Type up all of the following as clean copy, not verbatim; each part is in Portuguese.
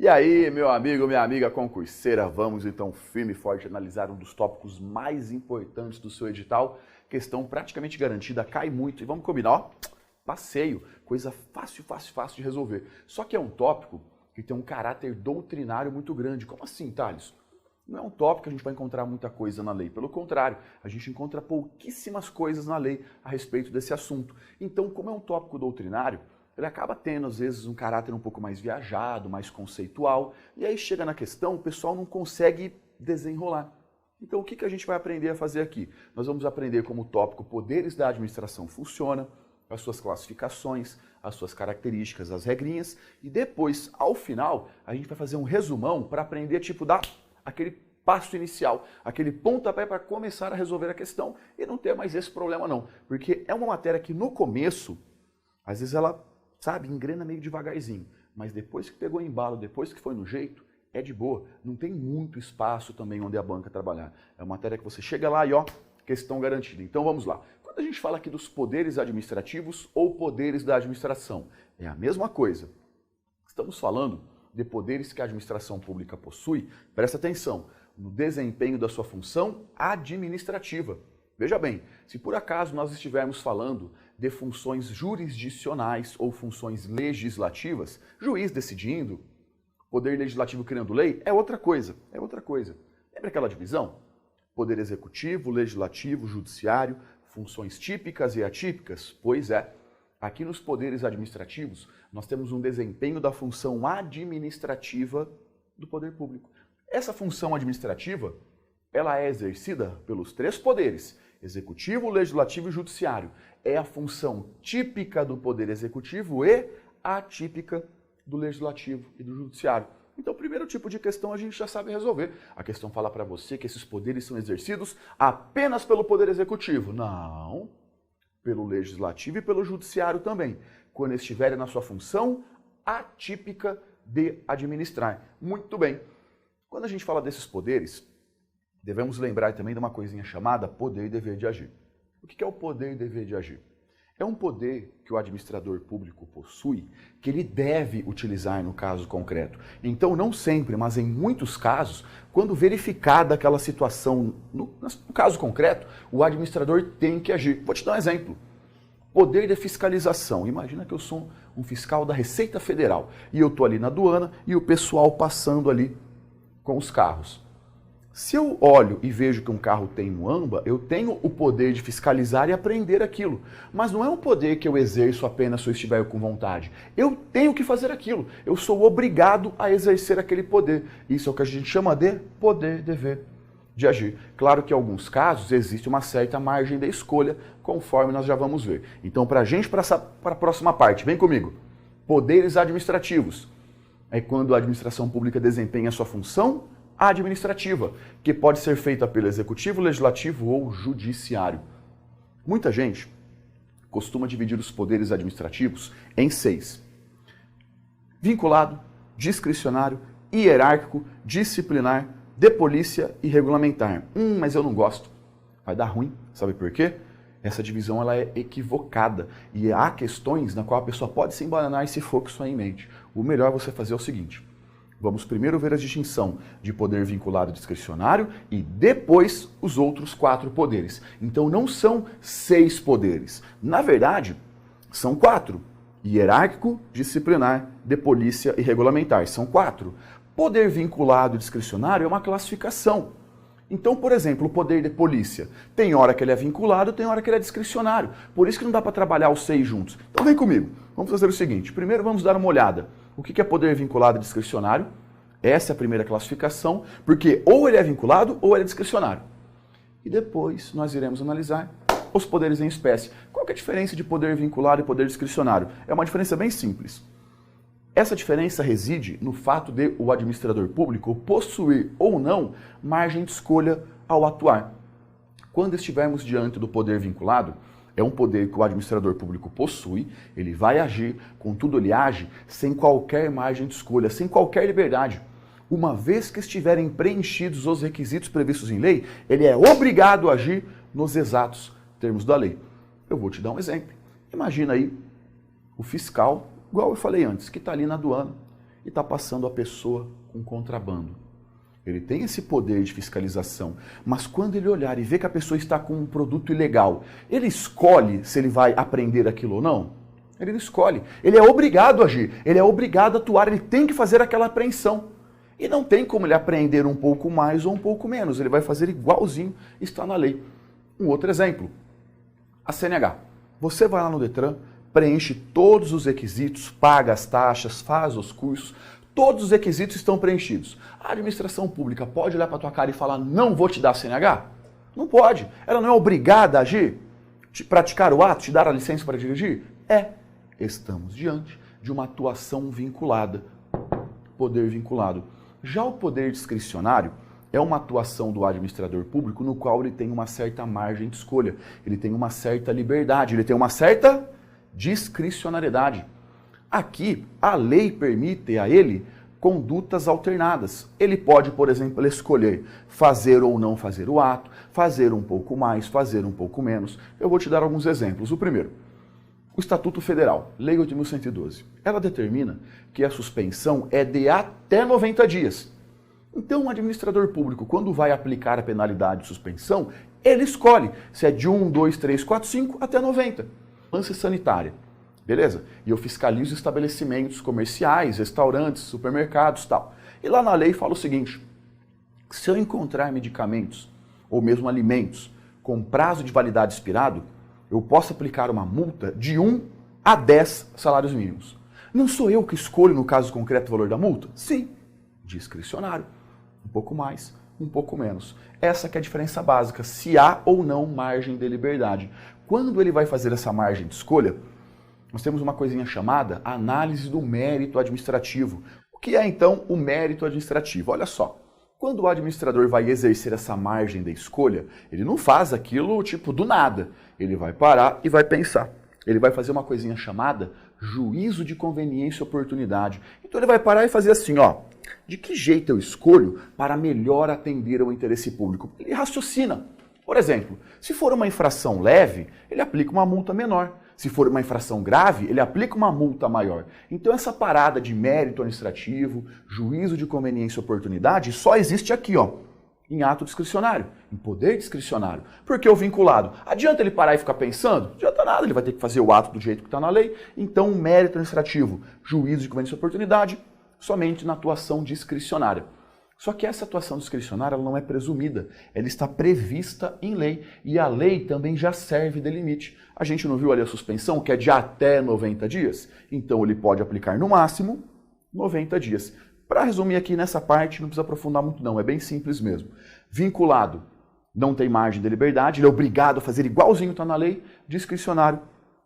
E aí, meu amigo, minha amiga concurseira, vamos então firme e forte analisar um dos tópicos mais importantes do seu edital, questão praticamente garantida, cai muito, e vamos combinar, ó, passeio, coisa fácil de resolver. Só que é um tópico que tem um caráter doutrinário muito grande. Como assim, Thales? Não é um tópico que a gente vai encontrar muita coisa na lei, pelo contrário, a gente encontra pouquíssimas coisas na lei a respeito desse assunto. Então, como é um tópico doutrinário, ele acaba tendo, às vezes, um caráter um pouco mais viajado, mais conceitual, e aí chega na questão, o pessoal não consegue desenrolar. Então, o que a gente vai aprender a fazer aqui? Nós vamos aprender como o tópico poderes da administração funciona, as suas classificações, as suas características, as regrinhas, e depois, ao final, a gente vai fazer um resumão para aprender, tipo, dar aquele passo inicial, aquele pontapé para começar a resolver a questão e não ter mais esse problema não. Porque é uma matéria que no começo, às vezes ela, sabe, engrena meio devagarzinho, mas depois que pegou embalo, depois que foi no jeito, é de boa. Não tem muito espaço também onde a banca trabalhar. É uma matéria que você chega lá e ó, questão garantida. Então vamos lá. Quando a gente fala aqui dos poderes administrativos ou poderes da administração, é a mesma coisa. Estamos falando de poderes que a administração pública possui, presta atenção, no desempenho da sua função administrativa. Veja bem, se por acaso nós estivermos falando de funções jurisdicionais ou funções legislativas, juiz decidindo, poder legislativo criando lei, é outra coisa, é outra coisa. Lembra aquela divisão? Poder executivo, legislativo, judiciário, funções típicas e atípicas? Pois é. Aqui nos poderes administrativos, nós temos um desempenho da função administrativa do poder público. Essa função administrativa, ela é exercida pelos três poderes, executivo, legislativo e judiciário. É a função típica do poder executivo e atípica do legislativo e do judiciário. Então, o primeiro tipo de questão a gente já sabe resolver. A questão fala para você que esses poderes são exercidos apenas pelo poder executivo. Não. Pelo legislativo e pelo judiciário também, quando estiverem na sua função atípica de administrar. Muito bem. Quando a gente fala desses poderes, devemos lembrar também de uma coisinha chamada poder e dever de agir. O que é o poder e dever de agir? É um poder que o administrador público possui, que ele deve utilizar no caso concreto. Então, não sempre, mas em muitos casos, quando verificada aquela situação, no caso concreto, o administrador tem que agir. Vou te dar um exemplo. Poder de fiscalização. Imagina que eu sou um fiscal da Receita Federal e eu estou ali na aduana e o pessoal passando ali com os carros. Se eu olho e vejo que um carro tem muamba, eu tenho o poder de fiscalizar e apreender aquilo. Mas não é um poder que eu exerço apenas se eu estiver com vontade. Eu tenho que fazer aquilo. Eu sou obrigado a exercer aquele poder. Isso é o que a gente chama de poder, dever de agir. Claro que em alguns casos existe uma certa margem de escolha, conforme nós já vamos ver. Então, para a gente, para a próxima parte, vem comigo. Poderes administrativos. É quando a administração pública desempenha a sua função administrativa, que pode ser feita pelo executivo, legislativo ou judiciário. Muita gente costuma dividir os poderes administrativos em 6. Vinculado, discricionário, hierárquico, disciplinar, de polícia e regulamentar. Mas eu não gosto. Vai dar ruim. Sabe por quê? Essa divisão ela é equivocada e há questões na qual a pessoa pode se embananar se for com isso aí em mente. O melhor é você fazer o seguinte. Vamos primeiro ver a distinção de poder vinculado discricionário e depois os outros 4 poderes. Então não são 6 poderes. Na verdade, são 4. Hierárquico, disciplinar, de polícia e regulamentar. São 4. Poder vinculado e discricionário é uma classificação. Então, por exemplo, o poder de polícia. Tem hora que ele é vinculado, tem hora que ele é discricionário. Por isso que não dá para trabalhar os 6 juntos. Então vem comigo. Vamos fazer o seguinte. Primeiro vamos dar uma olhada. O que é poder vinculado e discricionário? Essa é a primeira classificação, porque ou ele é vinculado ou ele é discricionário. E depois nós iremos analisar os poderes em espécie. Qual que é a diferença de poder vinculado e poder discricionário? É uma diferença bem simples. Essa diferença reside no fato de o administrador público possuir ou não margem de escolha ao atuar. Quando estivermos diante do poder vinculado, é um poder que o administrador público possui, ele vai agir, contudo ele age sem qualquer margem de escolha, sem qualquer liberdade. Uma vez que estiverem preenchidos os requisitos previstos em lei, ele é obrigado a agir nos exatos termos da lei. Eu vou te dar um exemplo. Imagina aí o fiscal, igual eu falei antes, que está ali na aduana e está passando a pessoa com contrabando. Ele tem esse poder de fiscalização, mas quando ele olhar e ver que a pessoa está com um produto ilegal, ele escolhe se ele vai apreender aquilo ou não? Ele não escolhe. Ele é obrigado a agir, ele é obrigado a atuar, ele tem que fazer aquela apreensão. E não tem como ele apreender um pouco mais ou um pouco menos, ele vai fazer igualzinho, está na lei. Um outro exemplo, a CNH. Você vai lá no Detran, preenche todos os requisitos, paga as taxas, faz os cursos, todos os requisitos estão preenchidos. A administração pública pode olhar para a tua cara e falar, não vou te dar a CNH? Não pode. Ela não é obrigada a agir, praticar o ato, te dar a licença para dirigir? É. Estamos diante de uma atuação vinculada, poder vinculado. Já o poder discricionário é uma atuação do administrador público no qual ele tem uma certa margem de escolha, ele tem uma certa liberdade, ele tem uma certa discricionariedade. Aqui, a lei permite a ele condutas alternadas. Ele pode, por exemplo, escolher fazer ou não fazer o ato, fazer um pouco mais, fazer um pouco menos. Eu vou te dar alguns exemplos. O primeiro, o Estatuto Federal, Lei 8.112. Ela determina que a suspensão é de até 90 dias. Então, o administrador público, quando vai aplicar a penalidade de suspensão, ele escolhe se é de 1, 2, 3, 4, 5 até 90. Vigilância sanitária. Beleza? E eu fiscalizo estabelecimentos comerciais, restaurantes, supermercados e tal. E lá na lei fala o seguinte, se eu encontrar medicamentos ou mesmo alimentos com prazo de validade expirado, eu posso aplicar uma multa de 1 a 10 salários mínimos. Não sou eu que escolho, no caso concreto, o valor da multa? Sim, discricionário. Um pouco mais, um pouco menos. Essa que é a diferença básica, se há ou não margem de liberdade. Quando ele vai fazer essa margem de escolha, nós temos uma coisinha chamada análise do mérito administrativo. O que é, então, o mérito administrativo? Olha só, quando o administrador vai exercer essa margem da escolha, ele não faz aquilo tipo do nada. Ele vai parar e vai pensar. Ele vai fazer uma coisinha chamada juízo de conveniência e oportunidade. Então ele vai parar e fazer assim, ó, de que jeito eu escolho para melhor atender ao interesse público? Ele raciocina. Por exemplo, se for uma infração leve, ele aplica uma multa menor. Se for uma infração grave, ele aplica uma multa maior. Então essa parada de mérito administrativo, juízo de conveniência e oportunidade, só existe aqui, ó, em ato discricionário, em poder discricionário. Porque o vinculado, adianta ele parar e ficar pensando? Não adianta nada, ele vai ter que fazer o ato do jeito que está na lei. Então, mérito administrativo, juízo de conveniência e oportunidade, somente na atuação discricionária. Só que essa atuação discricionária ela não é presumida, ela está prevista em lei e a lei também já serve de limite. A gente não viu ali a suspensão, que é de até 90 dias? Então ele pode aplicar no máximo 90 dias. Para resumir aqui nessa parte, não precisa aprofundar muito não, é bem simples mesmo. Vinculado, não tem margem de liberdade, ele é obrigado a fazer igualzinho está na lei, discricionário,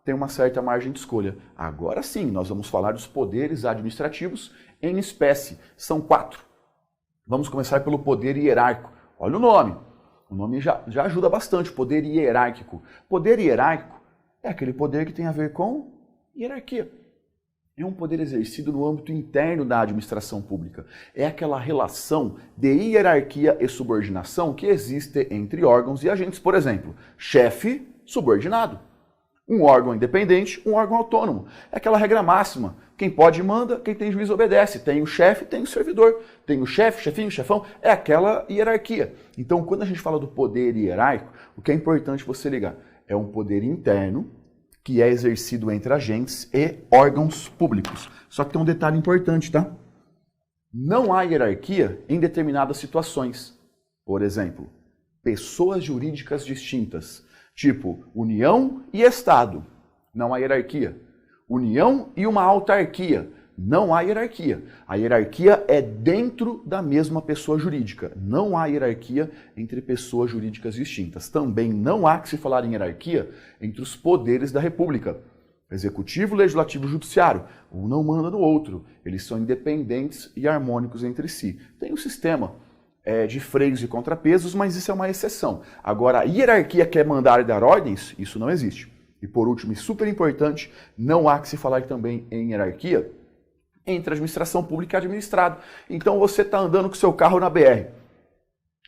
tem uma certa margem de escolha. Agora sim, nós vamos falar dos poderes administrativos em espécie, são 4. Vamos começar pelo poder hierárquico. Olha o nome já ajuda bastante, poder hierárquico. Poder hierárquico é aquele poder que tem a ver com hierarquia. É um poder exercido no âmbito interno da administração pública. É aquela relação de hierarquia e subordinação que existe entre órgãos e agentes. Por exemplo, chefe subordinado. Um órgão independente, um órgão autônomo. É aquela regra máxima. Quem pode manda, quem tem juízo obedece. Tem o chefe, tem o servidor. Tem o chefe, chefinho, chefão. É aquela hierarquia. Então, quando a gente fala do poder hierárquico, o que é importante você ligar? É um poder interno que é exercido entre agentes e órgãos públicos. Só que tem um detalhe importante, tá? Não há hierarquia em determinadas situações. Por exemplo, pessoas jurídicas distintas. Tipo, União e Estado, não há hierarquia. União e uma autarquia, não há hierarquia. A hierarquia é dentro da mesma pessoa jurídica. Não há hierarquia entre pessoas jurídicas distintas. Também não há que se falar em hierarquia entre os poderes da República. Executivo, Legislativo e Judiciário. Um não manda no outro. Eles são independentes e harmônicos entre si. Tem um sistema de freios e contrapesos, mas isso é uma exceção. Agora, a hierarquia que é mandar e dar ordens, isso não existe. E por último, e super importante, não há que se falar também em hierarquia entre administração pública e administrado. Então você está andando com seu carro na BR.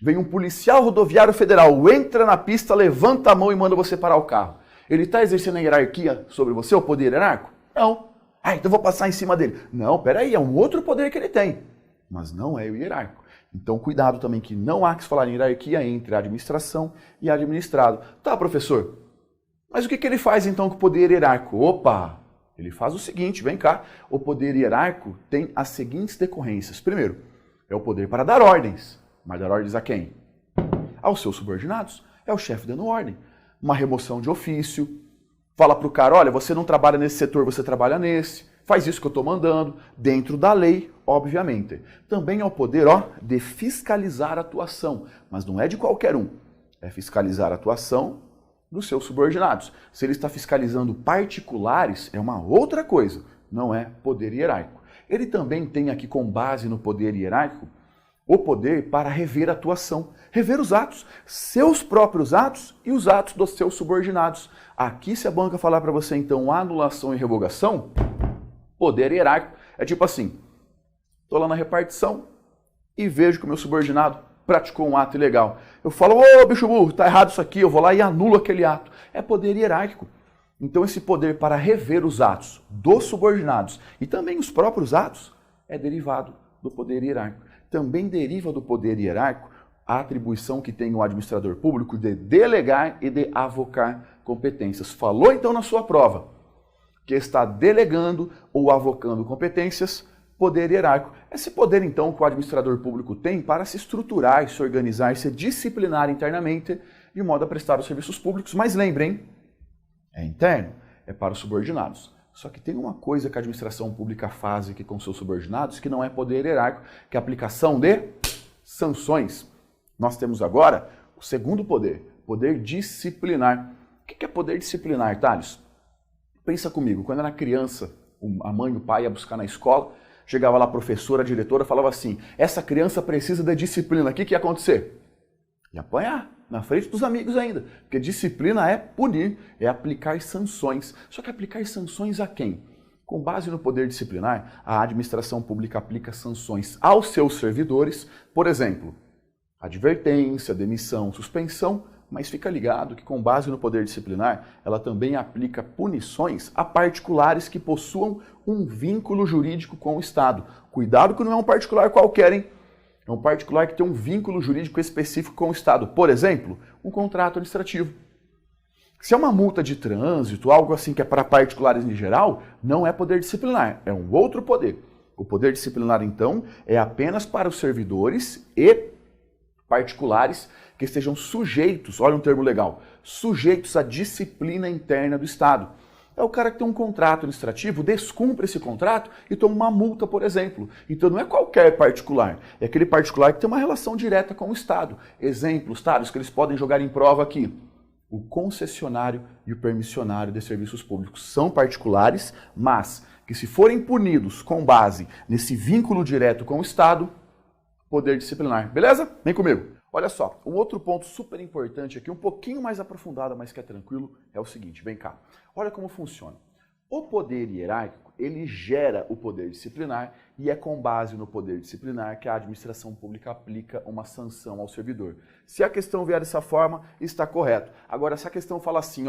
Vem um policial rodoviário federal, entra na pista, levanta a mão e manda você parar o carro. Ele está exercendo a hierarquia sobre você, o poder hierárquico? Não. Ah, então eu vou passar em cima dele. Não, peraí, é um outro poder que ele tem, mas não é o hierárquico. Então, cuidado também que não há que se falar em hierarquia entre a administração e administrado. Tá, professor, mas o que ele faz então com o poder hierárquico? Opa, ele faz o seguinte, vem cá. O poder hierárquico tem as seguintes decorrências. Primeiro, é o poder para dar ordens. Mas dar ordens a quem? Aos seus subordinados. É o chefe dando ordem. Uma remoção de ofício. Fala para o cara, olha, você não trabalha nesse setor, você trabalha nesse. Faz isso que eu estou mandando, dentro da lei, obviamente. Também é o poder, de fiscalizar a atuação. Mas não é de qualquer um. É fiscalizar a atuação dos seus subordinados. Se ele está fiscalizando particulares, é uma outra coisa. Não é poder hierárquico. Ele também tem aqui, com base no poder hierárquico, o poder para rever a atuação, rever os atos, seus próprios atos e os atos dos seus subordinados. Aqui, se a banca falar para você, então, anulação e revogação, poder hierárquico é tipo assim, estou lá na repartição e vejo que o meu subordinado praticou um ato ilegal. Eu falo, ô bicho burro, tá errado isso aqui, eu vou lá e anulo aquele ato. É poder hierárquico. Então esse poder para rever os atos dos subordinados e também os próprios atos é derivado do poder hierárquico. Também deriva do poder hierárquico a atribuição que tem o administrador público de delegar e de avocar competências. Falou então na sua prova que está delegando ou avocando competências, poder hierárquico. Esse poder então que o administrador público tem para se estruturar, se organizar, se disciplinar internamente de modo a prestar os serviços públicos. Mas lembrem, é interno, é para os subordinados. Só que tem uma coisa que a administração pública faz aqui com seus subordinados que não é poder hierárquico, que é a aplicação de sanções. Nós temos agora o segundo poder, poder disciplinar. O que é poder disciplinar, Thales? Pensa comigo, quando era criança, a mãe e o pai iam buscar na escola, chegava lá a professora, a diretora, falava assim, essa criança precisa de disciplina, o que ia acontecer? Ia apanhar, na frente dos amigos ainda, porque disciplina é punir, é aplicar sanções. Só que aplicar sanções a quem? Com base no poder disciplinar, a administração pública aplica sanções aos seus servidores, por exemplo, advertência, demissão, suspensão, mas fica ligado que com base no poder disciplinar, ela também aplica punições a particulares que possuam um vínculo jurídico com o Estado. Cuidado que não é um particular qualquer, hein? É um particular que tem um vínculo jurídico específico com o Estado. Por exemplo, um contrato administrativo. Se é uma multa de trânsito, algo assim que é para particulares em geral, não é poder disciplinar, é um outro poder. O poder disciplinar, então, é apenas para os servidores e particulares que estejam sujeitos, olha um termo legal, sujeitos à disciplina interna do Estado. É o cara que tem um contrato administrativo, descumpre esse contrato e toma uma multa, por exemplo. Então não é qualquer particular, é aquele particular que tem uma relação direta com o Estado. Exemplos, Thales, que eles podem jogar em prova aqui. O concessionário e o permissionário de serviços públicos são particulares, mas que se forem punidos com base nesse vínculo direto com o Estado, poder disciplinar. Beleza? Vem comigo. Olha só, um outro ponto super importante aqui, um pouquinho mais aprofundado, mas que é tranquilo, é o seguinte, vem cá. Olha como funciona. O poder hierárquico, ele gera o poder disciplinar e é com base no poder disciplinar que a administração pública aplica uma sanção ao servidor. Se a questão vier dessa forma, está correto. Agora, se a questão fala assim,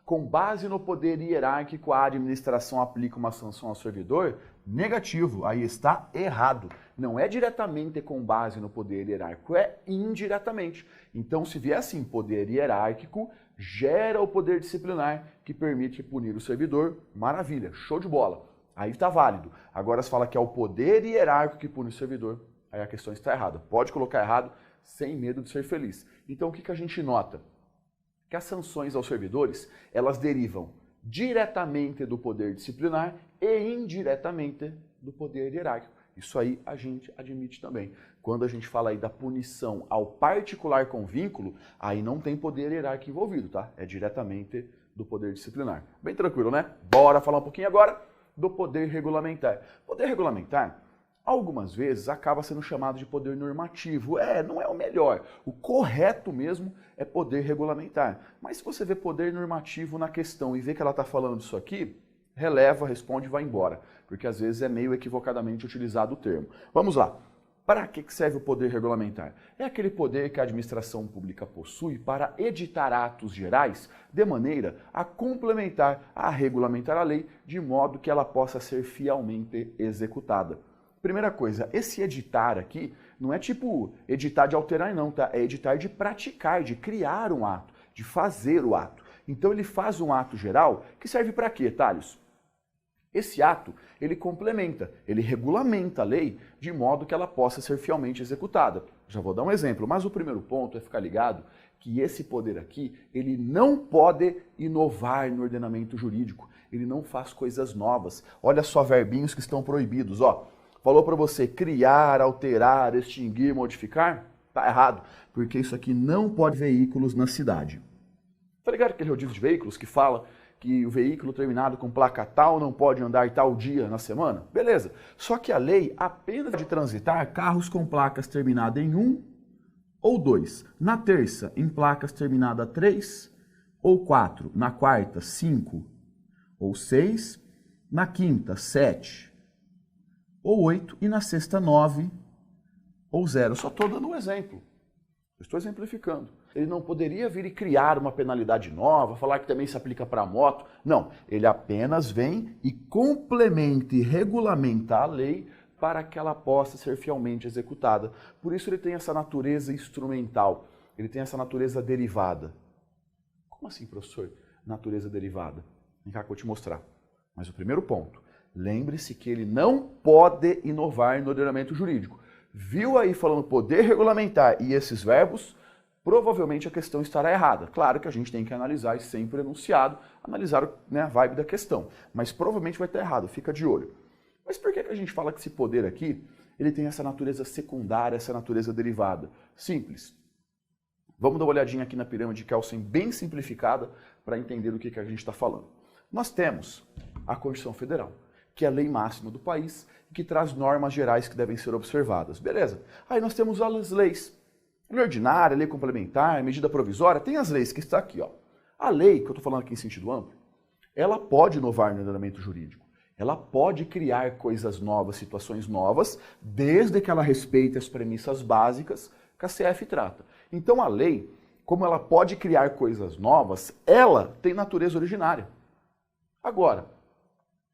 com base no poder hierárquico, a administração aplica uma sanção ao servidor, negativo, aí está errado. Não é diretamente com base no poder hierárquico, é indiretamente. Então, se vier assim, poder hierárquico gera o poder disciplinar que permite punir o servidor, maravilha, show de bola. Aí está válido. Agora, se fala que é o poder hierárquico que pune o servidor, aí a questão está errada. Pode colocar errado sem medo de ser feliz. Então, o que a gente nota? Que as sanções aos servidores, elas derivam diretamente do poder disciplinar e indiretamente do poder hierárquico. Isso aí a gente admite também. Quando a gente fala aí da punição ao particular com vínculo, aí não tem poder hierárquico envolvido, tá? É diretamente do poder disciplinar. Bem tranquilo, né? Bora falar um pouquinho agora do poder regulamentar. Poder regulamentar, algumas vezes, acaba sendo chamado de poder normativo. Não é o melhor. O correto mesmo é poder regulamentar. Mas se você vê poder normativo na questão e vê que ela está falando disso aqui, releva, responde e vai embora. Porque às vezes é meio equivocadamente utilizado o termo. Vamos lá. Para que serve o poder regulamentar? É aquele poder que a administração pública possui para editar atos gerais de maneira a complementar, a regulamentar a lei, de modo que ela possa ser fielmente executada. Primeira coisa, esse editar aqui não é tipo editar de alterar não, tá? É editar de praticar, de criar um ato, de fazer o ato. Então ele faz um ato geral que serve para quê, Thales? Esse ato, ele complementa, ele regulamenta a lei de modo que ela possa ser fielmente executada. Já vou dar um exemplo, mas o primeiro ponto é ficar ligado que esse poder aqui, ele não pode inovar no ordenamento jurídico, ele não faz coisas novas. Olha só verbinhos que estão proibidos, ó. Falou para você criar, alterar, extinguir, modificar? Tá errado, porque isso aqui não pode veículos na cidade. Tá ligado aquele rodízio de veículos que fala que o veículo terminado com placa tal não pode andar tal dia na semana? Beleza. Só que a lei apenas de transitar carros com placas terminadas em 1 ou 2. Na terça, em placas terminadas 3 ou 4. Na quarta, 5 ou 6. Na quinta, 7 ou 8. E na sexta, 9 ou 0. Só estou dando um exemplo. Estou exemplificando. Ele não poderia vir e criar uma penalidade nova, falar que também se aplica para a moto. Não, ele apenas vem e complementa e regulamenta a lei para que ela possa ser fielmente executada. Por isso ele tem essa natureza instrumental, ele tem essa natureza derivada. Como assim, professor? Natureza derivada? Vem cá que eu vou te mostrar. Mas o primeiro ponto, lembre-se que ele não pode inovar no ordenamento jurídico. Viu aí falando poder regulamentar e esses verbos? Provavelmente a questão estará errada. Claro que a gente tem que analisar e sempre enunciado, analisar, né, a vibe da questão. Mas provavelmente vai estar errado, fica de olho. Mas por que a gente fala que esse poder aqui, ele tem essa natureza secundária, essa natureza derivada? Simples. Vamos dar uma olhadinha aqui na pirâmide de Kelsen bem simplificada para entender o que a gente está falando. Nós temos a Constituição Federal, que é a lei máxima do país, que traz normas gerais que devem ser observadas. Beleza. Aí nós temos as leis. Lei ordinária, lei complementar, medida provisória, tem as leis que está aqui, ó. A lei, que eu estou falando aqui em sentido amplo, ela pode inovar no ordenamento jurídico. Ela pode criar coisas novas, situações novas, desde que ela respeite as premissas básicas que a CF trata. Então a lei, como ela pode criar coisas novas, ela tem natureza originária. Agora,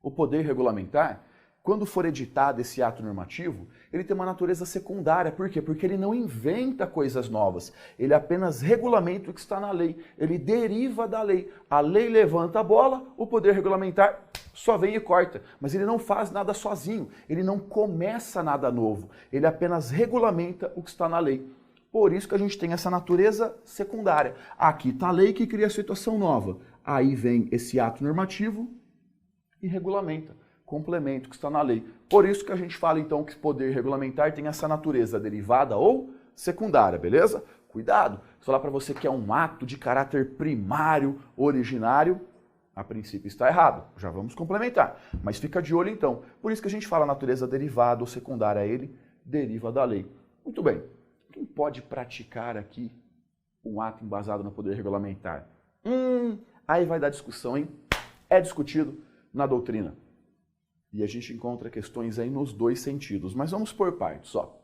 o poder regulamentar, quando for editado esse ato normativo, ele tem uma natureza secundária. Por quê? Porque ele não inventa coisas novas. Ele apenas regulamenta o que está na lei. Ele deriva da lei. A lei levanta a bola, o poder regulamentar só vem e corta. Mas ele não faz nada sozinho. Ele não começa nada novo. Ele apenas regulamenta o que está na lei. Por isso que a gente tem essa natureza secundária. Aqui está a lei que cria a situação nova. Aí vem esse ato normativo e regulamenta. Complemento que está na lei. Por isso que a gente fala então que poder regulamentar tem essa natureza derivada ou secundária, beleza? Cuidado, se falar para você que é um ato de caráter primário, originário, a princípio está errado. Já vamos complementar, mas fica de olho então. Por isso que a gente fala natureza derivada ou secundária, ele deriva da lei. Muito bem, quem pode praticar aqui um ato embasado no poder regulamentar? Aí vai dar discussão, hein? É discutido na doutrina. E a gente encontra questões aí nos dois sentidos, mas vamos por partes, ó.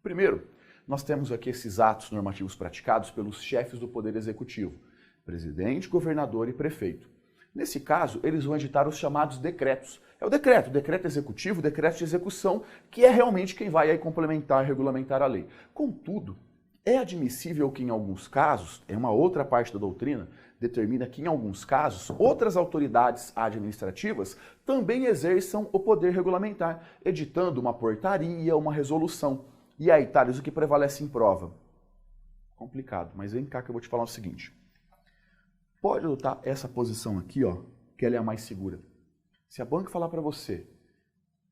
Primeiro, nós temos aqui esses atos normativos praticados pelos chefes do Poder Executivo, presidente, governador e prefeito. Nesse caso, eles vão editar os chamados decretos. É o decreto executivo, o decreto de execução, que é realmente quem vai aí complementar, regulamentar a lei. Contudo, é admissível que em alguns casos, é uma outra parte da doutrina, determina que em alguns casos, outras autoridades administrativas também exerçam o poder regulamentar, editando uma portaria, uma resolução. E aí, Thales, o que prevalece em prova? Complicado, mas vem cá que eu vou te falar o seguinte. Pode adotar essa posição aqui, ó, que ela é a mais segura. Se a banca falar para você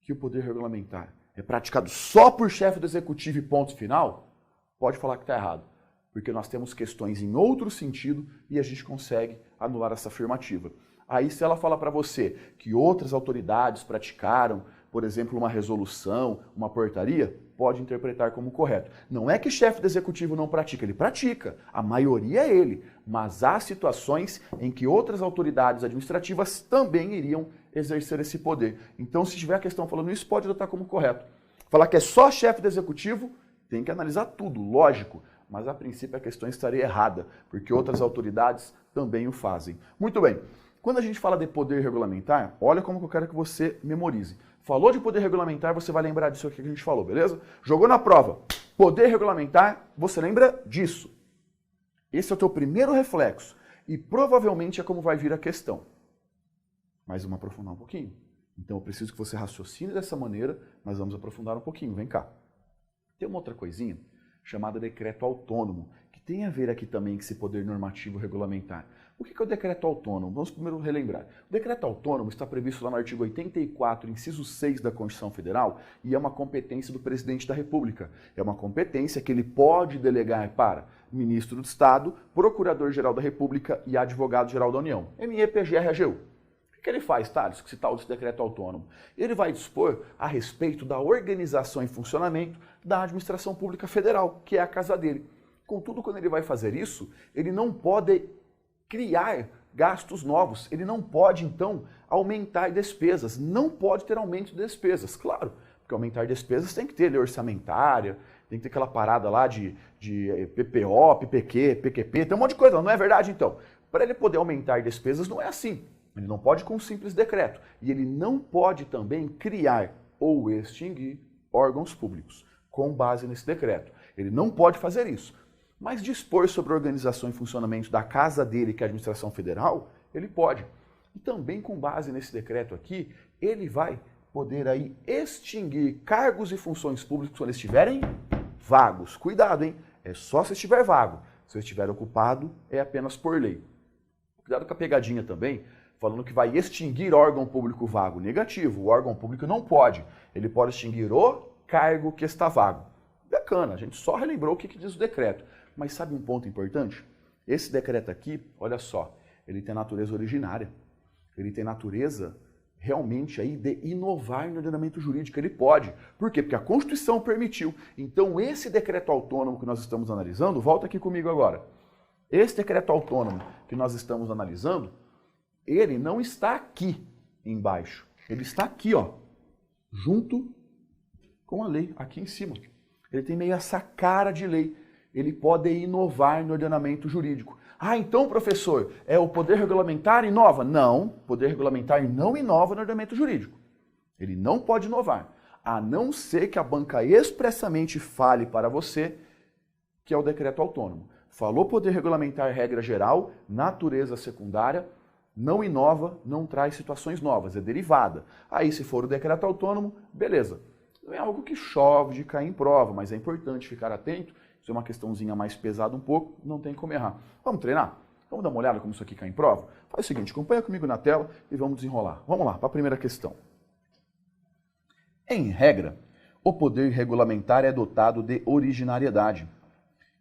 que o poder regulamentar é praticado só por chefe do executivo e ponto final, pode falar que está errado. Porque nós temos questões em outro sentido e a gente consegue anular essa afirmativa. Aí se ela fala para você que outras autoridades praticaram, por exemplo, uma resolução, uma portaria, pode interpretar como correto. Não é que chefe do executivo não pratica, ele pratica, a maioria é ele, mas há situações em que outras autoridades administrativas também iriam exercer esse poder. Então, se tiver a questão falando isso, pode adotar como correto. Falar que é só chefe do executivo, tem que analisar tudo, lógico. Mas a princípio a questão estaria errada, porque outras autoridades também o fazem. Muito bem. Quando a gente fala de poder regulamentar, olha como que eu quero que você memorize. Falou de poder regulamentar, você vai lembrar disso aqui que a gente falou, beleza? Jogou na prova. Poder regulamentar, você lembra disso. Esse é o teu primeiro reflexo. E provavelmente é como vai vir a questão. Mas vamos aprofundar um pouquinho. Então eu preciso que você raciocine dessa maneira, mas vamos aprofundar um pouquinho. Vem cá. Tem uma outra coisinha chamada decreto autônomo, que tem a ver aqui também com esse poder normativo regulamentar. O que é o decreto autônomo? Vamos primeiro relembrar. O decreto autônomo está previsto lá no artigo 84, inciso 6 da Constituição Federal, e é uma competência do presidente da República. É uma competência que ele pode delegar para ministro do Estado, procurador-geral da República e advogado-geral da União. MEPGR-AGU. O que ele faz, Thales, que se tal desse decreto autônomo? Ele vai dispor a respeito da organização e funcionamento da administração pública federal, que é a casa dele. Contudo, quando ele vai fazer isso, ele não pode criar gastos novos, ele não pode, então, aumentar despesas, não pode ter aumento de despesas, claro, porque aumentar despesas tem que ter lei orçamentária, tem que ter aquela parada lá de PPO, PPQ, PQP, tem um monte de coisa, não é verdade, então? Para ele poder aumentar despesas não é assim. Ele não pode com um simples decreto. E ele não pode também criar ou extinguir órgãos públicos com base nesse decreto. Ele não pode fazer isso. Mas dispor sobre a organização e funcionamento da casa dele, que é a administração federal, ele pode. E também com base nesse decreto aqui, ele vai poder aí extinguir cargos e funções públicas quando estiverem vagos. Cuidado, hein? É só se estiver vago. Se estiver ocupado, é apenas por lei. Cuidado com a pegadinha também, falando que vai extinguir órgão público vago. Negativo, o órgão público não pode. Ele pode extinguir o cargo que está vago. Bacana, a gente só relembrou o que diz o decreto. Mas sabe um ponto importante? Esse decreto aqui, olha só, ele tem natureza originária. Ele tem natureza realmente aí de inovar no ordenamento jurídico. Ele pode. Por quê? Porque a Constituição permitiu. Então esse decreto autônomo que nós estamos analisando, volta aqui comigo agora. Esse decreto autônomo que nós estamos analisando, ele não está aqui embaixo. Ele está aqui, ó, junto com a lei, aqui em cima. Ele tem meio essa cara de lei. Ele pode inovar no ordenamento jurídico. Ah, então, professor, é o poder regulamentar inova? Não, o poder regulamentar não inova no ordenamento jurídico. Ele não pode inovar, a não ser que a banca expressamente fale para você que é o decreto autônomo. Falou poder regulamentar regra geral, natureza secundária, não inova, não traz situações novas, é derivada. Aí, se for o decreto autônomo, beleza. Não é algo que chove de cair em prova, mas é importante ficar atento. Isso é uma questãozinha mais pesada um pouco, não tem como errar. Vamos treinar? Vamos dar uma olhada como isso aqui cai em prova? Faz o seguinte, acompanha comigo na tela e vamos desenrolar. Vamos lá, para a primeira questão. Em regra, o poder regulamentar é dotado de originariedade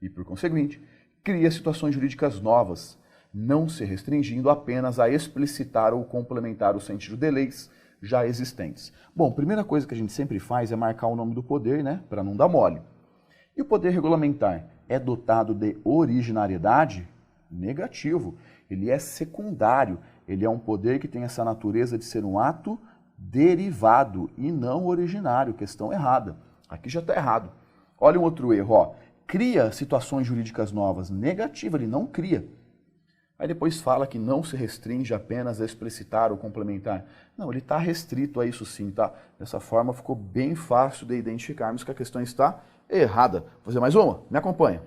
e, por conseguinte, cria situações jurídicas novas, não se restringindo apenas a explicitar ou complementar o sentido de leis já existentes. Bom, primeira coisa que a gente sempre faz é marcar o nome do poder, né, para não dar mole. E o poder regulamentar é dotado de originariedade? Negativo. Ele é secundário. Ele é um poder que tem essa natureza de ser um ato derivado e não originário. Questão errada. Aqui já está errado. Olha um outro erro, ó. Cria situações jurídicas novas. Negativo, ele não cria. Aí depois fala que não se restringe apenas a explicitar ou complementar. Não, ele está restrito a isso sim, tá? Dessa forma ficou bem fácil de identificarmos que a questão está errada. Vou fazer mais uma? Me acompanha.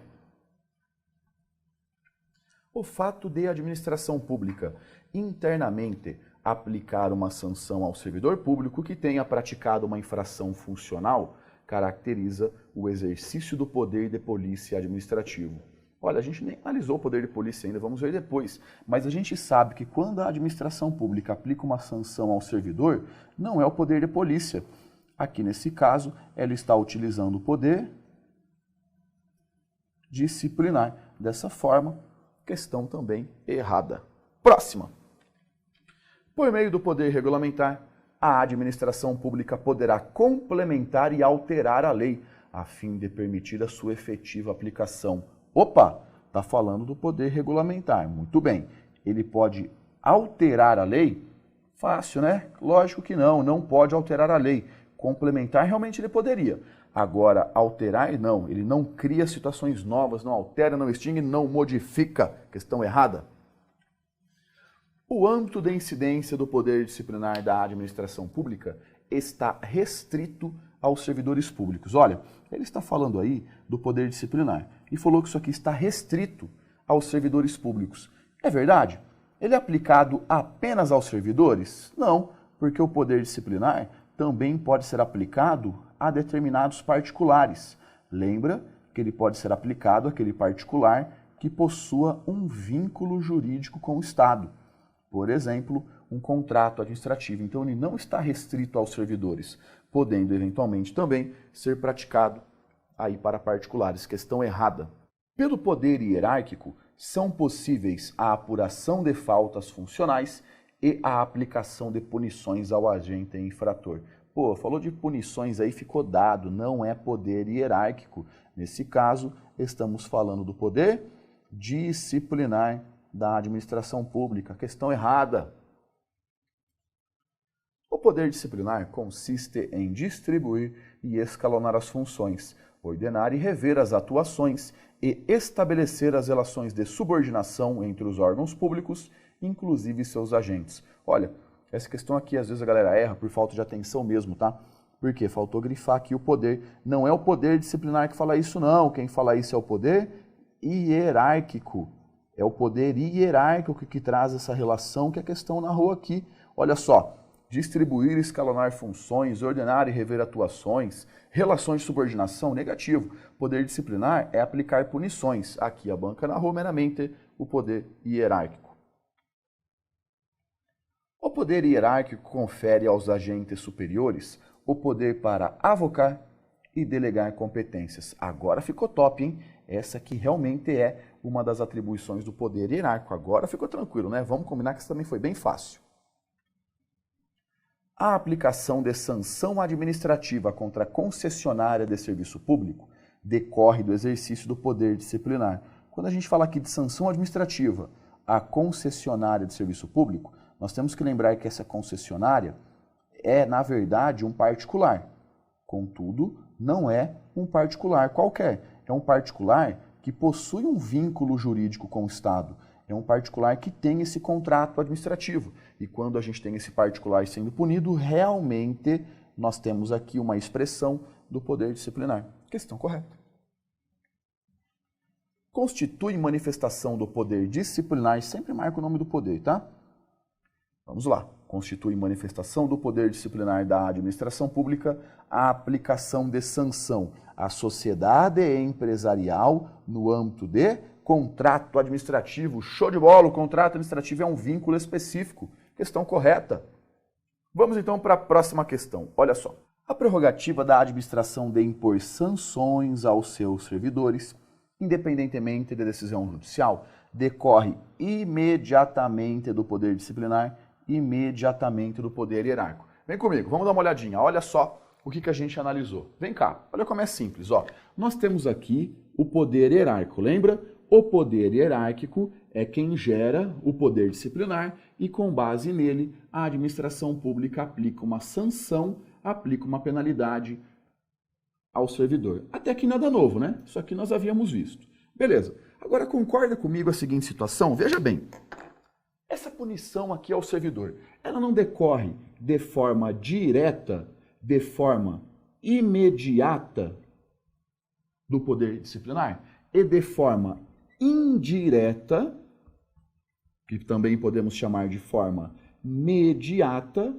O fato de a administração pública internamente aplicar uma sanção ao servidor público que tenha praticado uma infração funcional caracteriza o exercício do poder de polícia administrativo. Olha, a gente nem analisou o poder de polícia ainda, vamos ver depois. Mas a gente sabe que quando a administração pública aplica uma sanção ao servidor, não é o poder de polícia. Aqui nesse caso, ela está utilizando o poder disciplinar. Dessa forma, questão também errada. Próxima. Por meio do poder regulamentar, a administração pública poderá complementar e alterar a lei, a fim de permitir a sua efetiva aplicação. Opa, está falando do poder regulamentar. Muito bem. Ele pode alterar a lei? Fácil, né? Lógico que não pode alterar a lei. Complementar realmente ele poderia. Agora, alterar, não. Ele não cria situações novas, não altera, não extingue, não modifica. Questão errada. O âmbito de incidência do poder disciplinar da administração pública está restrito aos servidores públicos. Olha, ele está falando aí do poder disciplinar e falou que isso aqui está restrito aos servidores públicos. É verdade? Ele é aplicado apenas aos servidores? Não, porque o poder disciplinar também pode ser aplicado a determinados particulares. Lembra que ele pode ser aplicado àquele particular que possua um vínculo jurídico com o Estado. Por exemplo, um contrato administrativo. Então, ele não está restrito aos servidores, podendo eventualmente também ser praticado aí para particulares. Questão errada. Pelo poder hierárquico, são possíveis a apuração de faltas funcionais e a aplicação de punições ao agente infrator. Pô, falou de punições aí, ficou dado, não é poder hierárquico. Nesse caso, estamos falando do poder disciplinar da administração pública. Questão errada. O poder disciplinar consiste em distribuir e escalonar as funções, ordenar e rever as atuações e estabelecer as relações de subordinação entre os órgãos públicos, inclusive seus agentes. Olha, essa questão aqui às vezes a galera erra por falta de atenção mesmo, tá? Porque faltou grifar aqui o poder. Não é o poder disciplinar que fala isso, não. Quem fala isso é o poder hierárquico. É o poder hierárquico que traz essa relação que a questão narrou aqui. Olha só, distribuir e escalonar funções, ordenar e rever atuações, relações de subordinação, negativo. Poder disciplinar é aplicar punições. Aqui a banca narrou meramente o poder hierárquico. O poder hierárquico confere aos agentes superiores o poder para avocar e delegar competências. Agora ficou top, hein? Essa aqui realmente é uma das atribuições do poder hierárquico. Agora ficou tranquilo, né? Vamos combinar que isso também foi bem fácil. A aplicação de sanção administrativa contra a concessionária de serviço público decorre do exercício do poder disciplinar. Quando a gente fala aqui de sanção administrativa à concessionária de serviço público, nós temos que lembrar que essa concessionária é, na verdade, um particular. Contudo, não é um particular qualquer. É um particular que possui um vínculo jurídico com o Estado. É um particular que tem esse contrato administrativo. E quando a gente tem esse particular sendo punido, realmente nós temos aqui uma expressão do poder disciplinar. Questão correta. Constitui manifestação do poder disciplinar, sempre marca o nome do poder, tá? Vamos lá. Constitui manifestação do poder disciplinar da administração pública a aplicação de sanção à sociedade empresarial no âmbito de contrato administrativo. Show de bola! O contrato administrativo é um vínculo específico. Questão correta. Vamos então para a próxima questão. Olha só. A prerrogativa da administração de impor sanções aos seus servidores, independentemente da decisão judicial, decorre imediatamente do poder disciplinar, imediatamente do poder hierárquico. Vem comigo, vamos dar uma olhadinha. Olha só o que a gente analisou. Vem cá, olha como é simples. Ó. Nós temos aqui o poder hierárquico, lembra? O poder hierárquico é quem gera o poder disciplinar e, com base nele, a administração pública aplica uma sanção, aplica uma penalidade ao servidor. Até aqui nada novo, né? Isso aqui nós havíamos visto. Beleza. Agora concorda comigo a seguinte situação? Veja bem, essa punição aqui ao servidor, ela não decorre de forma direta, de forma imediata do poder disciplinar e de forma indireta, que também podemos chamar de forma mediata,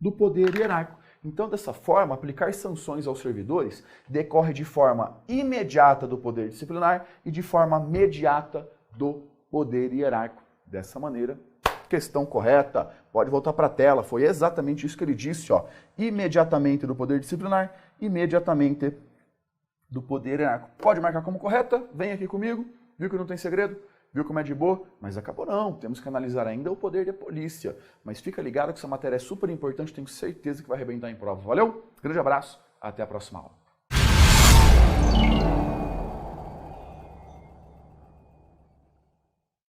do poder hierárquico. Então, dessa forma, aplicar sanções aos servidores decorre de forma imediata do poder disciplinar e de forma mediata do poder hierárquico. Dessa maneira, questão correta. Pode voltar para a tela. Foi exatamente isso que ele disse, ó. Imediatamente do poder disciplinar, imediatamente do poder hierárquico. Pode marcar como correta? Vem aqui comigo. Viu que não tem segredo? Viu como é de boa? Mas acabou não. Temos que analisar ainda o poder de polícia. Mas fica ligado que essa matéria é super importante. Tenho certeza que vai arrebentar em prova. Valeu? Grande abraço. Até a próxima aula.